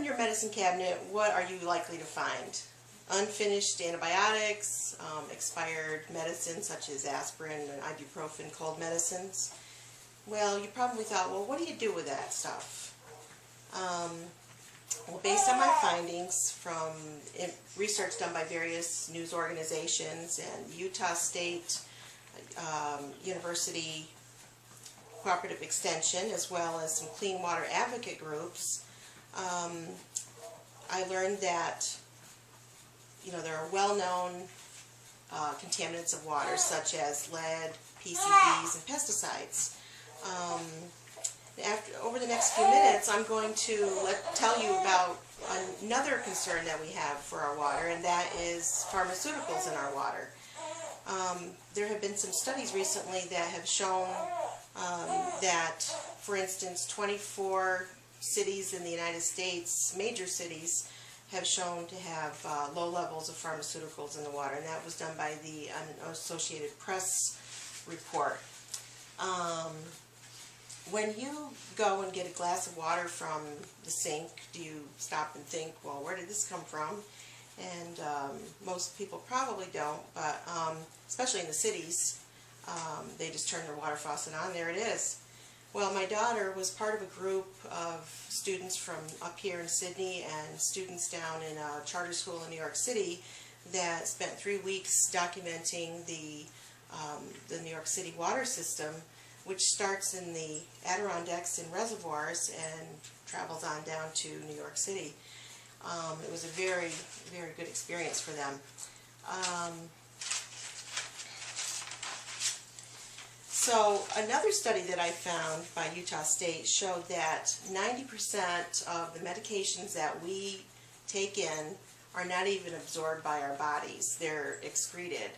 your medicine cabinet, what are you likely to find? Unfinished antibiotics, expired medicines such as aspirin and ibuprofen, cold medicines. Well, you probably thought, well, what do you do with that stuff? Well, based on my findings from research done by various news organizations and Utah State University Cooperative Extension, as well as some clean water advocate groups, I learned that there are well-known contaminants of water such as lead, PCBs, and pesticides. Over the next few minutes, I'm going to tell you about another concern that we have for our water, and that is pharmaceuticals in our water. There have been some studies recently that have shown that, for instance, 24 cities in the United States, major cities, have shown to have low levels of pharmaceuticals in the water, and that was done by the Associated Press report. When you go and get a glass of water from the sink, do you stop and think, well, where did this come from? And most people probably don't, but especially in the cities, they just turn their water faucet on, there it is. Well, my daughter was part of a group of students from up here in Sydney and students down in a charter school in New York City that spent 3 weeks documenting the New York City water system, which starts in the Adirondacks and reservoirs and travels on down to New York City. It was a very, very good experience for them. So another study that I found by Utah State showed that 90% of the medications that we take in are not even absorbed by our bodies. They're excreted.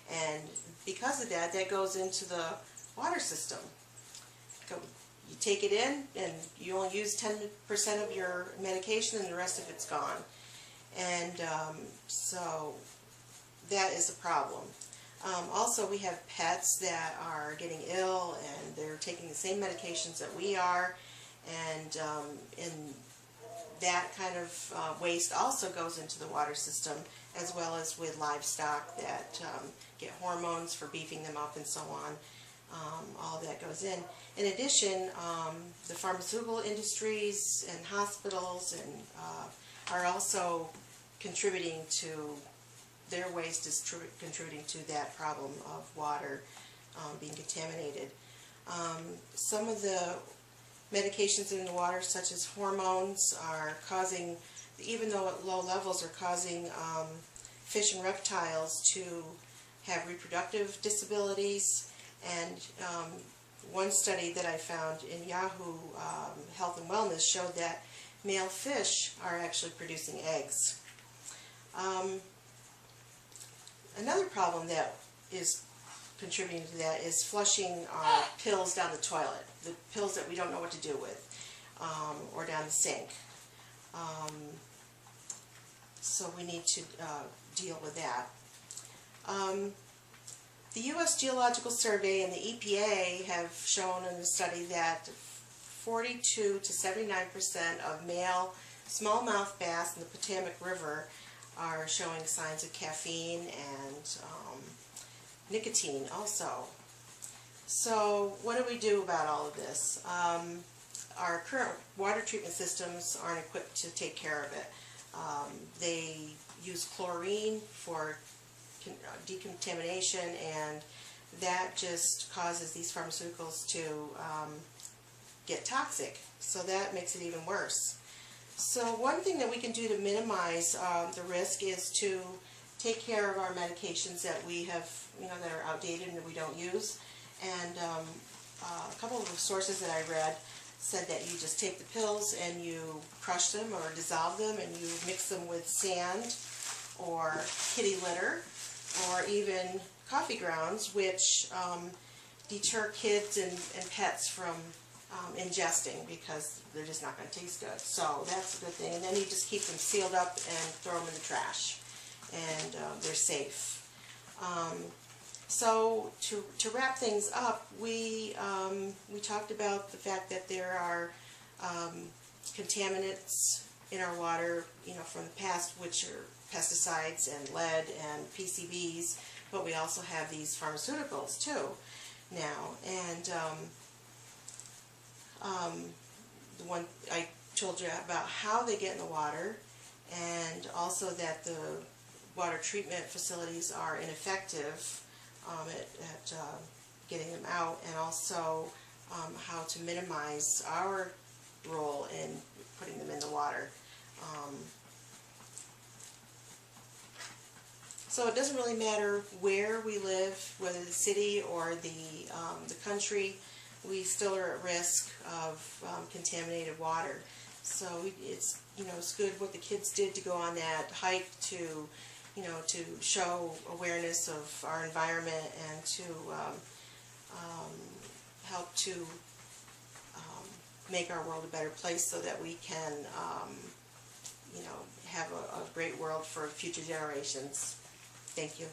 And because of that, that goes into the water system. You take it in and you only use 10% of your medication and the rest of it's gone. And so that is a problem. Also, we have pets that are getting ill and they're taking the same medications that we are, and that kind of waste also goes into the water system, as well as with livestock that get hormones for beefing them up and so on. All of that goes in. In addition, the pharmaceutical industries and hospitals are also contributing to, their waste is contributing to that problem of water being contaminated. Some of the medications in the water, such as hormones, are causing, even though at low levels, are causing fish and reptiles to have reproductive disabilities. And one study that I found in Yahoo Health and Wellness showed that male fish are actually producing eggs. Another problem that is contributing to that is flushing our pills down the toilet, the pills that we don't know what to do with, or down the sink. So we need to deal with that. The U.S. Geological Survey and the EPA have shown in a study that 42 to 79% of male smallmouth bass in the Potomac River are showing signs of caffeine and nicotine also. So what do we do about all of this? Our current water treatment systems aren't equipped to take care of it. They use chlorine for decontamination, and that just causes these pharmaceuticals to get toxic. So that makes it even worse. So one thing that we can do to minimize the risk is to take care of our medications that we have, that are outdated and that we don't use. And a couple of the sources that I read said that you just take the pills and you crush them or dissolve them and you mix them with sand or kitty litter or even coffee grounds, which deter kids and pets from ingesting, because they're just not going to taste good. So that's a good thing. And then you just keep them sealed up and throw them in the trash, and they're safe. So to wrap things up, we talked about the fact that there are contaminants in our water, you know, from the past, which are pesticides and lead and PCBs, but we also have these pharmaceuticals too now. And the one I told you about how they get in the water, and also that the water treatment facilities are ineffective at getting them out, and also how to minimize our role in putting them in the water. So it doesn't really matter where we live, whether the city or the country, we still are at risk of contaminated water. So it's, you know, it's good what the kids did to go on that hike to, you know, to show awareness of our environment and to help to make our world a better place so that we can, you know, have a great world for future generations. Thank you.